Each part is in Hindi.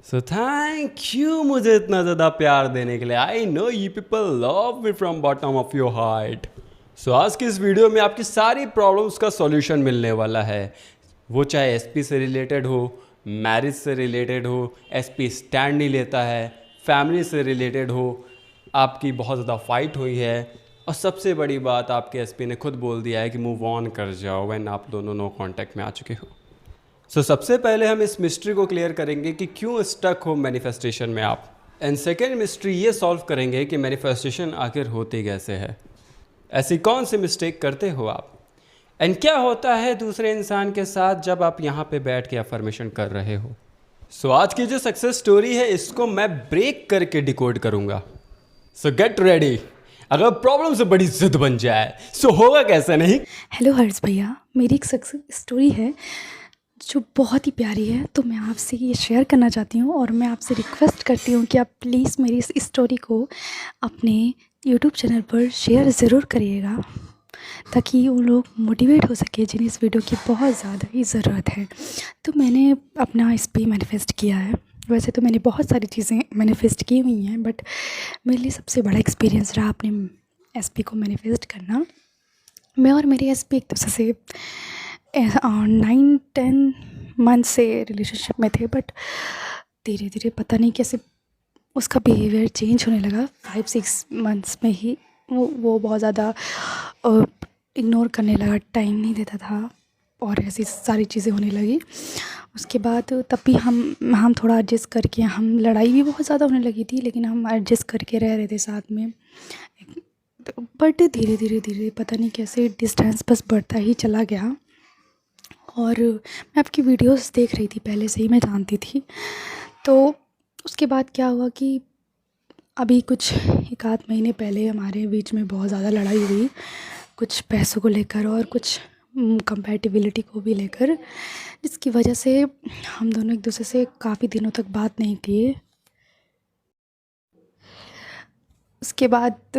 सो थैंक यू मुझे इतना ज़्यादा प्यार देने के लिए। I know you people love me from bottom of your heart. So आज की इस वीडियो में आपकी सारी प्रॉब्लम्स का सॉल्यूशन मिलने वाला है। वो चाहे एसपी से रिलेटेड हो, मैरिज से रिलेटेड हो, एसपी स्टैंड नहीं लेता है, फैमिली से रिलेटेड हो, आपकी बहुत ज़्यादा फाइट हुई है, और सबसे बड़ी बात आपके एसपी ने खुद बोल दिया है कि मूव ऑन कर जाओ व्हेन आप दोनों नो कांटेक्ट में आ चुके हो। सबसे पहले हम इस मिस्ट्री को क्लियर करेंगे कि क्यों स्टक हो मैनिफेस्टेशन में आप। एंड सेकेंड मिस्ट्री ये सॉल्व करेंगे कि मैनिफेस्टेशन आखिर होती कैसे है, ऐसी कौन सी मिस्टेक करते हो आप, एंड क्या होता है दूसरे इंसान के साथ जब आप यहाँ पे बैठ के अफर्मेशन कर रहे हो। आज की जो सक्सेस स्टोरी है इसको मैं ब्रेक करके डिकोड करूँगा। Get ready. अगर प्रॉब्लम से बड़ी जिद बन जाए होगा कैसे नहीं। हेलो हर्ष भैया, मेरी एक सक्सेस स्टोरी है जो बहुत ही प्यारी है, तो मैं आपसे ये शेयर करना चाहती हूँ और मैं आपसे रिक्वेस्ट करती हूँ कि आप प्लीज़ मेरी इस स्टोरी को अपने यूट्यूब चैनल पर शेयर ज़रूर करिएगा, ताकि वो लोग मोटिवेट हो सके जिन्हें इस वीडियो की बहुत ज़्यादा ही ज़रूरत है। तो मैंने अपना इस पे मैनिफेस्ट किया है। वैसे तो मैंने बहुत सारी चीज़ें मैनिफेस्ट की हुई हैं, बट मेरे लिए सबसे बड़ा एक्सपीरियंस रहा अपने एसपी को मैनिफेस्ट करना। मैं और मेरी एसपी एक दूसरे से 9-10 मंथ से रिलेशनशिप में थे, बट धीरे धीरे पता नहीं कैसे उसका बिहेवियर चेंज होने लगा। 5-6 मंथ्स में ही वो बहुत ज़्यादा इग्नोर करने लगा, टाइम नहीं देता था और ऐसी सारी चीज़ें होने लगी। उसके बाद तब भी हम थोड़ा एडजस्ट करके, हम लड़ाई भी बहुत ज़्यादा होने लगी थी, लेकिन हम एडजस्ट करके रह रहे थे साथ में। बट धीरे धीरे पता नहीं कैसे डिस्टेंस बस बढ़ता ही चला गया। और मैं आपकी वीडियोस देख रही थी, पहले से ही मैं जानती थी। तो उसके बाद क्या हुआ कि अभी कुछ 1-आध महीने पहले हमारे बीच में बहुत ज़्यादा लड़ाई हुई, कुछ पैसों को लेकर और कुछ कंपैटिबिलिटी को भी लेकर, जिसकी वजह से हम दोनों एक दूसरे से काफ़ी दिनों तक बात नहीं किए। उसके बाद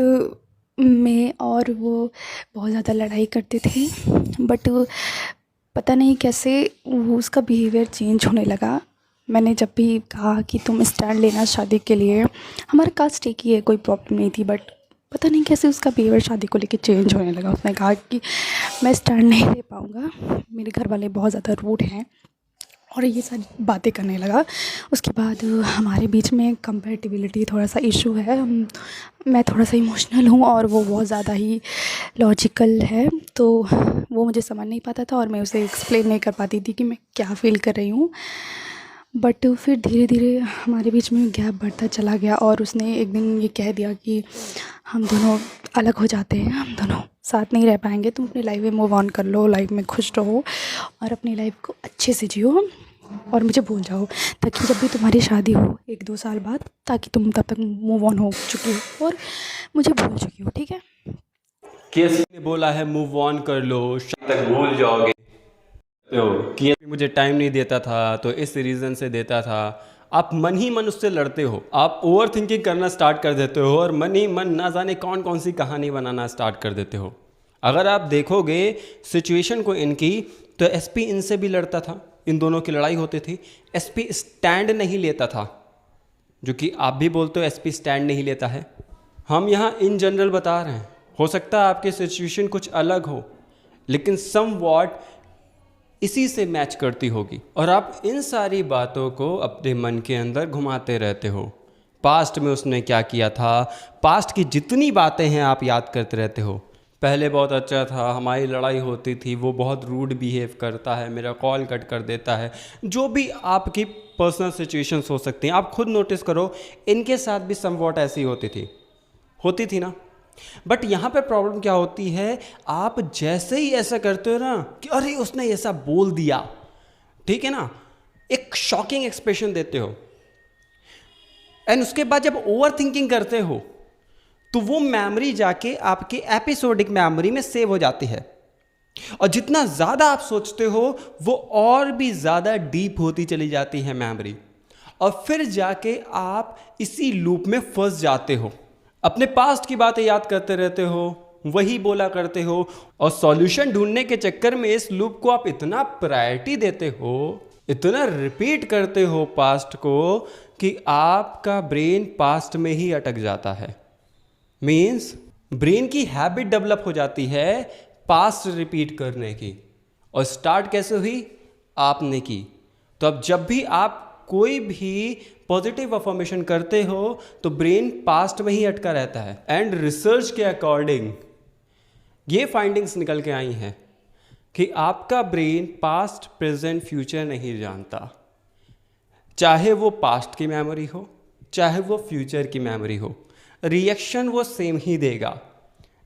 मैं और वो बहुत ज़्यादा लड़ाई करते थे, बट पता नहीं कैसे वो उसका बिहेवियर चेंज होने लगा। मैंने जब भी कहा कि तुम स्टैंड लेना शादी के लिए, हमारे कास्ट एक ही है, कोई प्रॉब्लम नहीं थी, बट पता नहीं कैसे उसका बिहेवियर शादी को लेके चेंज होने लगा। उसने कहा कि मैं स्टैंड नहीं ले पाऊँगा, मेरे घर वाले बहुत ज़्यादा रूड हैं, और ये सारी बातें करने लगा। उसके बाद हमारे बीच में कंपैटिबिलिटी थोड़ा सा इशू है। मैं थोड़ा सा इमोशनल हूँ और वो बहुत ज़्यादा ही लॉजिकल है, तो वो मुझे समझ नहीं पाता था और मैं उसे एक्सप्लेन नहीं कर पाती थी कि मैं क्या फ़ील कर रही हूँ। बट फिर धीरे धीरे हमारे बीच में गैप बढ़ता चला गया और उसने एक दिन ये कह दिया कि हम दोनों अलग हो जाते हैं, हम दोनों साथ नहीं रह पाएंगे, तुम अपनी लाइफ में मूव ऑन कर लो, लाइफ में खुश रहो और अपनी लाइफ को अच्छे से जियो और मुझे भूल जाओ, ताकि जब भी तुम्हारी शादी हो 1-2 साल बाद, ताकि तुम तब तक मूव ऑन हो चुकी हो और मुझे भूल चुकी हो, ठीक है। किसी ने बोला है मूव ऑन कर लो, शायद तक भूल जाओगे। तो कि मुझे टाइम नहीं देता था, तो इस रीज़न से देता था। आप मन ही मन उससे लड़ते हो, आप ओवर थिंकिंग करना स्टार्ट कर देते हो और मन ही मन ना जाने कौन कौन सी कहानी बनाना स्टार्ट कर देते हो। अगर आप देखोगे सिचुएशन को इनकी, तो एसपी इनसे भी लड़ता था, इन दोनों की लड़ाई होती थी। एसपी स्टैंड नहीं लेता था, जो कि आप भी बोलते हो एसपी स्टैंड नहीं लेता है। हम यहाँ इन जनरल बता रहे हैं, हो सकता है आपकी सिचुएशन कुछ अलग हो, लेकिन सम वॉट इसी से मैच करती होगी, और आप इन सारी बातों को अपने मन के अंदर घुमाते रहते हो। पास्ट में उसने क्या किया था, पास्ट की जितनी बातें हैं आप याद करते रहते हो। पहले बहुत अच्छा था, हमारी लड़ाई होती थी, वो बहुत रूड बिहेव करता है, मेरा कॉल कट कर देता है, जो भी आपकी पर्सनल सिचुएशंस हो सकती हैं आप खुद नोटिस करो, इनके साथ भी समवॉट ऐसी होती थी ना। बट यहाँ पे प्रॉब्लम क्या होती है, आप जैसे ही ऐसा करते हो ना कि अरे उसने ऐसा बोल दिया, ठीक है ना, एक शॉकिंग एक्सप्रेशन देते हो, एंड उसके बाद जब ओवर थिंकिंग करते हो तो वो मेमोरी जाके आपके एपिसोडिक मेमोरी में सेव हो जाती है, और जितना ज़्यादा आप सोचते हो वो और भी ज़्यादा डीप होती चली जाती है मेमोरी, और फिर जाके आप इसी लूप में फंस जाते हो। अपने पास्ट की बातें याद करते रहते हो, वही बोला करते हो, और सॉल्यूशन ढूंढने के चक्कर में इस लूप को आप इतना प्रायोरिटी देते हो, इतना रिपीट करते हो पास्ट को कि आपका ब्रेन पास्ट में ही अटक जाता है। मीन्स ब्रेन की हैबिट डेवलप हो जाती है पास्ट रिपीट करने की। और स्टार्ट कैसे हुई? आपने की। तो अब जब भी आप कोई भी पॉजिटिव अफर्मेशन करते हो तो ब्रेन पास्ट में ही अटका रहता है। एंड रिसर्च के अकॉर्डिंग ये फाइंडिंग्स निकल के आई हैं कि आपका ब्रेन पास्ट, प्रेजेंट, फ्यूचर नहीं जानता। चाहे वो पास्ट की मेमोरी हो, चाहे वो फ्यूचर की मेमोरी हो, रिएक्शन वो सेम ही देगा।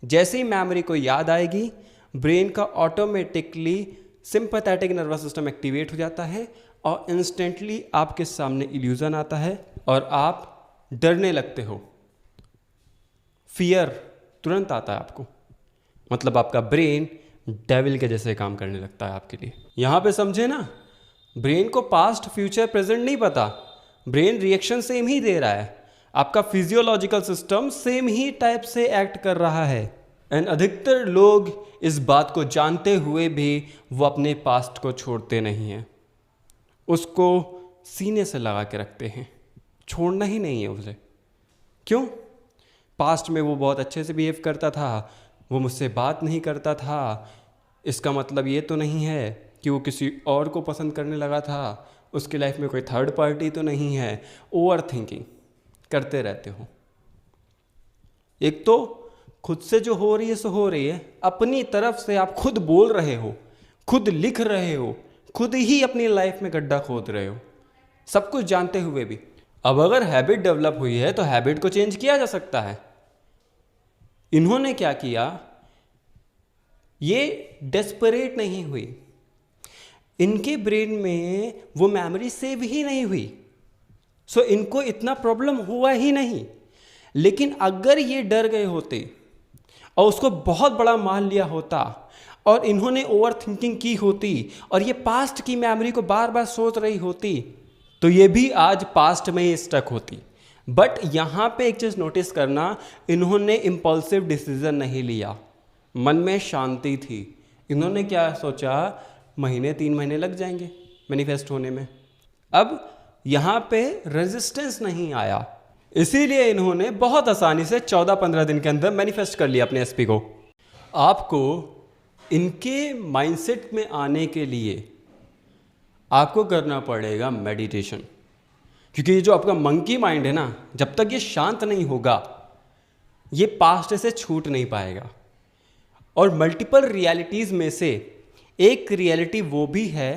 जैसे ही मेमोरी को याद आएगी, ब्रेन का automatically sympathetic nervous system activate हो जाता है और इंस्टेंटली आपके सामने इल्यूजन आता है और आप डरने लगते हो। फियर तुरंत आता है आपको। मतलब आपका ब्रेन डेविल के जैसे काम करने लगता है आपके लिए। यहाँ पे समझे ना, ब्रेन को पास्ट, फ्यूचर, प्रेजेंट नहीं पता। ब्रेन रिएक्शन सेम ही दे रहा है। आपका फिजियोलॉजिकल सिस्टम सेम ही टाइप से एक्ट कर रहा है। एंड अधिकतर लोग इस बात को जानते हुए भी वो अपने पास्ट को छोड़ते नहीं हैं, उसको सीने से लगा के रखते हैं। छोड़ना ही नहीं है उसे। क्यों? पास्ट में वो बहुत अच्छे से बिहेव करता था, वो मुझसे बात नहीं करता था, इसका मतलब ये तो नहीं है कि वो किसी और को पसंद करने लगा था, उसकी लाइफ में कोई थर्ड पार्टी तो नहीं है। ओवर थिंकिंग करते रहते हो। एक तो खुद से जो हो रही है सो हो रही है, अपनी तरफ से आप खुद बोल रहे हो, खुद लिख रहे हो, खुद ही अपनी लाइफ में गड्ढा खोद रहे हो, सब कुछ जानते हुए भी। अब अगर हैबिट डेवलप हुई है तो हैबिट को चेंज किया जा सकता है। इन्होंने क्या किया, ये डेस्परेट नहीं हुई, इनके ब्रेन में वो मेमोरी सेव ही नहीं हुई, सो इनको इतना प्रॉब्लम हुआ ही नहीं। लेकिन अगर ये डर गए होते और उसको बहुत बड़ा मान लिया होता और इन्होंने ओवर थिंकिंग की होती और ये पास्ट की मेमोरी को बार बार सोच रही होती, तो ये भी आज पास्ट में ही स्टक होती। बट यहाँ पे एक चीज़ नोटिस करना, इन्होंने इम्पल्सिव डिसीजन नहीं लिया, मन में शांति थी। इन्होंने क्या सोचा, महीने 3 महीने लग जाएंगे मैनिफेस्ट होने में। अब यहाँ पे रेजिस्टेंस नहीं आया, इसीलिए इन्होंने बहुत आसानी से 14-15 दिन के अंदर मैनिफेस्ट कर लिया अपने एसपी को। आपको इनके माइंडसेट में आने के लिए आपको करना पड़ेगा मेडिटेशन, क्योंकि ये जो आपका मंकी माइंड है ना, जब तक ये शांत नहीं होगा ये पास्ट से छूट नहीं पाएगा। और मल्टीपल रियलिटीज़ में से एक रियलिटी वो भी है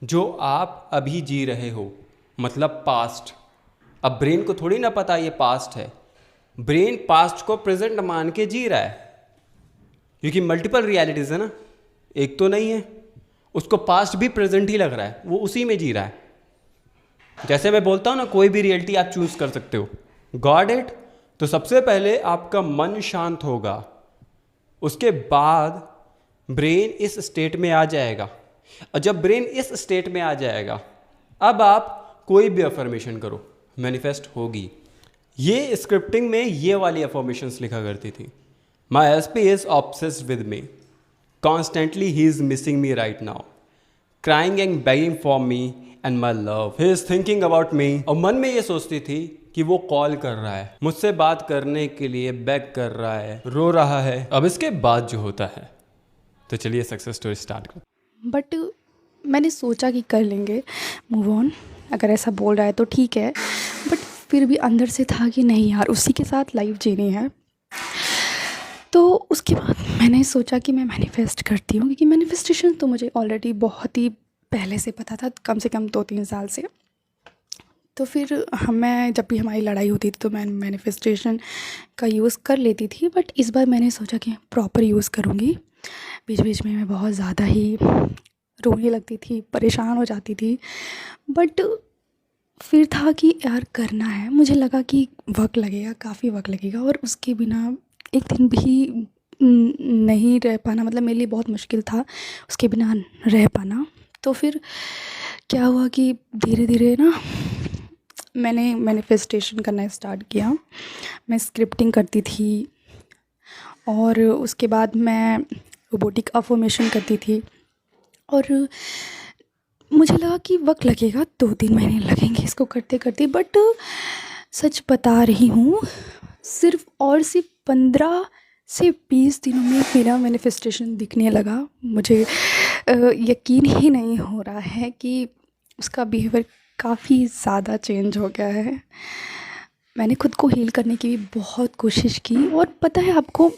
जो आप अभी जी रहे हो, मतलब पास्ट। अब ब्रेन को थोड़ी ना पता ये पास्ट है, ब्रेन पास्ट को प्रेजेंट मान के जी रहा है, क्योंकि मल्टीपल रियलिटीज़ है ना, एक तो नहीं है। उसको पास्ट भी प्रेजेंट ही लग रहा है, वो उसी में जी रहा है। जैसे मैं बोलता हूँ ना, कोई भी रियलिटी आप चूज़ कर सकते हो, गॉट इट। तो सबसे पहले आपका मन शांत होगा, उसके बाद ब्रेन इस स्टेट में आ जाएगा। और जब ब्रेन इस स्टेट में आ जाएगा, अब आप कोई भी अफर्मेशन करो, मैनिफेस्ट होगी। ये स्क्रिप्टिंग में ये वाली अफर्मेशंस लिखा करती थी। My SP is obsessed with me, constantly he is missing me right now, crying and begging for me and my love, he is thinking about me. और मन में ये सोचती थी कि वो कॉल कर रहा है, मुझसे बात करने के लिए बैक कर रहा है, रो रहा है। अब इसके बाद जो होता है, तो चलिए सक्सेस स्टोरी स्टार्ट करते। बट मैंने सोचा कि कर लेंगे मूव ऑन, अगर ऐसा बोल रहा है तो ठीक है। बट फिर भी अंदर से था कि नहीं यार, उसी के साथ लाइफ जीनी है। तो उसके बाद मैंने सोचा कि मैं मैनिफेस्ट करती हूँ, क्योंकि मैनिफेस्टेशन तो मुझे ऑलरेडी बहुत ही पहले से पता था, कम से कम 2-3 साल से। तो फिर मैं जब भी हमारी लड़ाई होती थी तो मैं मैनिफेस्टेशन का यूज़ कर लेती थी। बट इस बार मैंने सोचा कि प्रॉपर यूज़ करूँगी। बीच बीच में मैं बहुत ज़्यादा ही रोने लगती थी, परेशान हो जाती थी। बट फिर था कि यार करना है। मुझे लगा कि वक्त लगेगा, काफ़ी वक्त लगेगा, और उसके बिना एक दिन भी नहीं रह पाना, मतलब मेरे लिए बहुत मुश्किल था उसके बिना रह पाना। तो फिर क्या हुआ कि धीरे धीरे ना मैंने मैनिफेस्टेशन करना स्टार्ट किया। मैं स्क्रिप्टिंग करती थी और उसके बाद मैं रोबोटिक अफर्मेशन करती थी। और मुझे लगा कि वक्त लगेगा, 2-3 महीने लगेंगे इसको करते करते, बट सच बता रही हूँ, सिर्फ 15 से 20 दिनों में मेरा मैनिफेस्टेशन दिखने लगा। मुझे यकीन ही नहीं हो रहा है कि उसका बिहेवियर काफ़ी ज़्यादा चेंज हो गया है। मैंने खुद को हील करने की भी बहुत कोशिश की, और पता है आपको,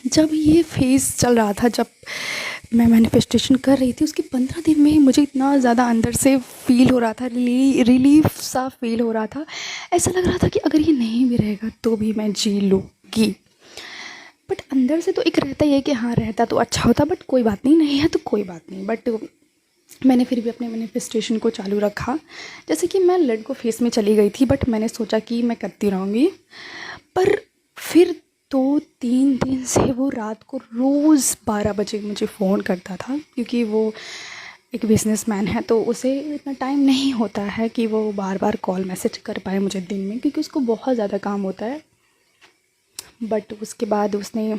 जब ये फेज़ चल रहा था, जब मैं मैनिफेस्टेशन कर रही थी, उसके 15 दिन में ही मुझे इतना ज़्यादा अंदर से फ़ील हो रहा था, रिलीफ सा फ़ील हो रहा था। ऐसा लग रहा था कि अगर ये नहीं भी रहेगा तो भी मैं जी लूँगी। बट अंदर से तो एक रहता ही है कि हाँ, रहता तो अच्छा होता, बट कोई बात नहीं, नहीं है तो कोई बात नहीं। बट मैंने फिर भी अपने मैनिफेस्टेशन को चालू रखा। जैसे कि मैं लड़को फेस में चली गई थी, बट मैंने सोचा कि मैं करती रहूँगी। पर फिर 2-3 दिन से वो रात को रोज़ 12 बजे मुझे फ़ोन करता था, क्योंकि वो एक बिजनेसमैन है, तो उसे इतना टाइम नहीं होता है कि वो बार बार कॉल मैसेज कर पाए मुझे दिन में, क्योंकि उसको बहुत ज़्यादा काम होता है। बट उसके बाद उसने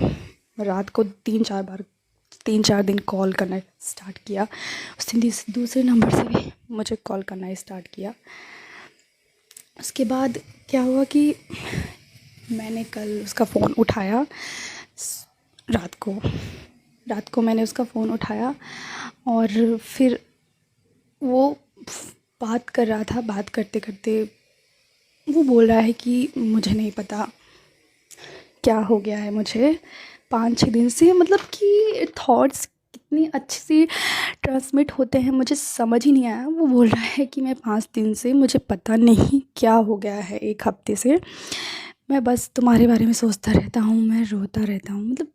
रात को 3-4 दिन कॉल करना स्टार्ट किया। उसने दूसरे नंबर से भी मुझे कॉल करना स्टार्ट किया। उसके बाद क्या हुआ कि मैंने कल उसका फ़ोन उठाया, रात को मैंने उसका फ़ोन उठाया, और फिर वो बात कर रहा था। बात करते करते वो बोल रहा है कि मुझे नहीं पता क्या हो गया है मुझे 5-6 दिन से, मतलब कि थॉट्स कितनी अच्छी सी ट्रांसमिट होते हैं, मुझे समझ ही नहीं आया। वो बोल रहा है कि मैं 5 दिन से, मुझे पता नहीं क्या हो गया है, 1 हफ्ते से मैं बस तुम्हारे बारे में सोचता रहता हूँ, मैं रोता रहता हूँ। मतलब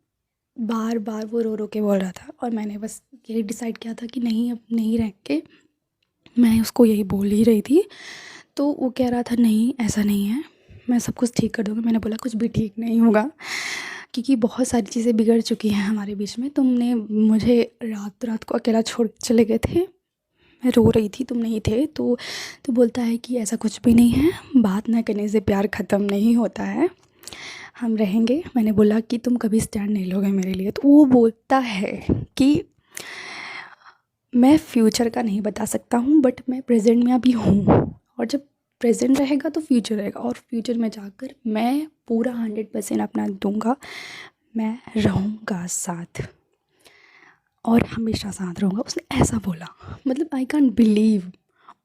बार बार वो रो रो के बोल रहा था, और मैंने बस यही डिसाइड किया था कि नहीं, अब नहीं रह के, मैं उसको यही बोल ही रही थी। तो वो कह रहा था नहीं, ऐसा नहीं है, मैं सब कुछ ठीक कर दूँगा। मैंने बोला कुछ भी ठीक नहीं होगा, क्योंकि बहुत सारी चीज़ें बिगड़ चुकी हैं हमारे बीच में। तुमने मुझे रात को अकेला छोड़ के चले गए थे, मैं रो रही थी, तुम नहीं थे। तो बोलता है कि ऐसा कुछ भी नहीं है, बात ना करने से प्यार ख़त्म नहीं होता है, हम रहेंगे। मैंने बोला कि तुम कभी स्टैंड नहीं लोगे मेरे लिए। तो वो बोलता है कि मैं फ्यूचर का नहीं बता सकता हूँ, बट मैं प्रेजेंट में अभी हूँ, और जब प्रेजेंट रहेगा तो फ्यूचर रहेगा, और फ्यूचर में जाकर मैं पूरा 100% अपना दूंगा, मैं रहूँगा साथ, और हमेशा साथ रहूँगा। उसने ऐसा बोला, मतलब आई कांट बिलीव।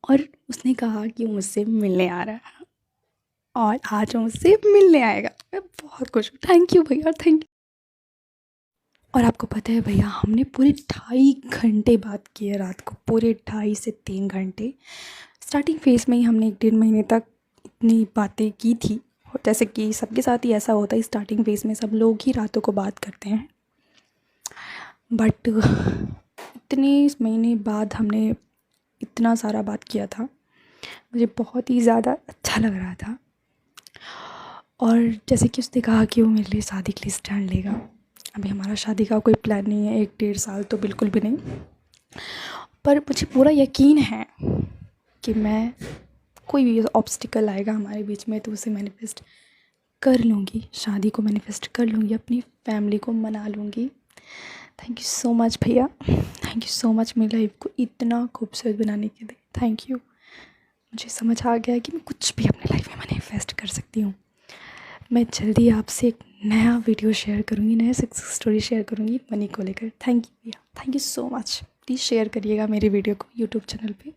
और उसने कहा कि वो मुझसे मिलने आ रहा है, और आज वो मुझसे मिलने आएगा। मैं बहुत खुश हूँ। थैंक यू भैया, थैंक यू। और आपको पता है भैया, हमने पूरे 2.5 घंटे बात की है रात को, पूरे 2.5 से 3 घंटे। स्टार्टिंग फेज़ में ही हमने 1-1.5 महीने तक इतनी बातें की थी, और जैसे कि सबके साथ ही ऐसा होता है, स्टार्टिंग फेज़ में सब लोग ही रातों को बात करते हैं। बट इतने महीने बाद हमने इतना सारा बात किया था, मुझे बहुत ही ज़्यादा अच्छा लग रहा था। और जैसे कि उसने कहा कि वो मेरे लिए शादी के लिए स्टैंड लेगा। अभी हमारा शादी का कोई प्लान नहीं है, 1-1.5 साल तो बिल्कुल भी नहीं, पर मुझे पूरा यकीन है कि मैं, कोई भी ऑब्स्टिकल आएगा हमारे बीच में तो उसे मैनिफेस्ट कर लूँगी, शादी को मैनिफेस्ट कर लूँगी, अपनी फैमिली को मना लूँगी। थैंक यू सो मच भैया, थैंक यू सो मच मेरी लाइफ को इतना खूबसूरत बनाने के लिए। Thank you. मुझे समझ आ गया कि मैं कुछ भी अपने लाइफ में मैनिफेस्ट कर सकती हूँ। मैं जल्दी आपसे एक नया वीडियो शेयर करूँगी, नया सक्सेस स्टोरी शेयर करूँगी मनी को लेकर। थैंक यू भैया, thank you so much. Please share करिएगा मेरे वीडियो को यूट्यूब चैनल पे।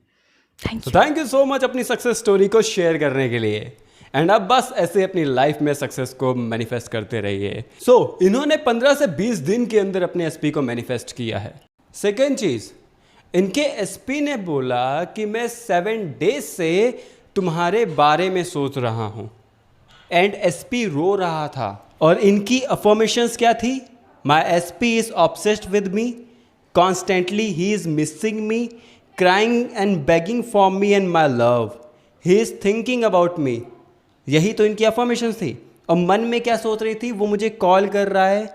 Thank you. Thank you so much अपनी सक्सेस स्टोरी को शेयर करने के लिए। एंड अब बस ऐसे अपनी लाइफ में सक्सेस को मैनिफेस्ट करते रहिए। इन्होंने 15 से 20 दिन के अंदर अपने एसपी को मैनिफेस्ट किया है। सेकेंड चीज, इनके एसपी ने बोला कि मैं 7 डेज से तुम्हारे बारे में सोच रहा हूं। एंड एसपी रो रहा था, और इनकी अफर्मेशंस क्या थी? My SP is obsessed with me, constantly he is missing me, crying and begging for me and my love, he is thinking about me. यही तो इनकी अफर्मेशंस थी। और मन में क्या सोच रही थी? वो मुझे कॉल कर रहा है,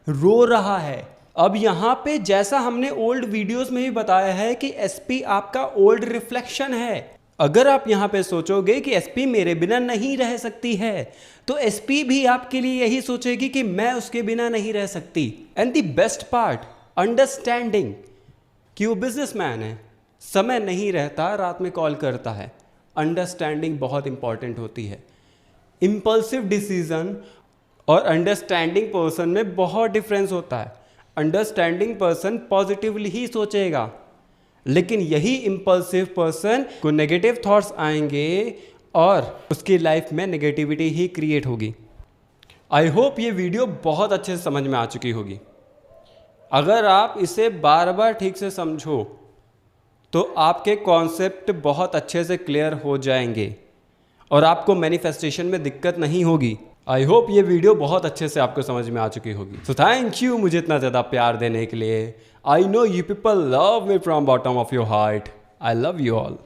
रो रहा है। अब यहाँ पे जैसा हमने ओल्ड वीडियोस में भी बताया है कि एसपी आपका ओल्ड रिफ्लेक्शन है। अगर आप यहाँ पे सोचोगे कि एसपी मेरे बिना नहीं रह सकती है, तो एसपी भी आपके लिए यही सोचेगी कि मैं उसके बिना नहीं रह सकती। And the best part, understanding कि वो बिजनेसमैन है, समय नहीं रहता, रात में कॉल करता है। अंडरस्टैंडिंग बहुत इंपॉर्टेंट होती है। इम्पल्सिव डिसीज़न और अंडरस्टैंडिंग पर्सन में बहुत डिफरेंस होता है। अंडरस्टैंडिंग पर्सन पॉजिटिवली ही सोचेगा, लेकिन यही इम्पल्सिव पर्सन को नेगेटिव थॉट्स आएंगे और उसकी लाइफ में नेगेटिविटी ही क्रिएट होगी। आई होप ये वीडियो बहुत अच्छे से समझ में आ चुकी होगी। अगर आप इसे बार बार ठीक से समझो तो आपके कॉन्सेप्ट बहुत अच्छे से क्लियर हो जाएंगे और आपको मैनिफेस्टेशन में दिक्कत नहीं होगी। आई होप ये वीडियो बहुत अच्छे से आपको समझ में आ चुकी होगी। सो थैंक यू मुझे इतना ज़्यादा प्यार देने के लिए। I know you people love me from bottom of your heart. I love you all.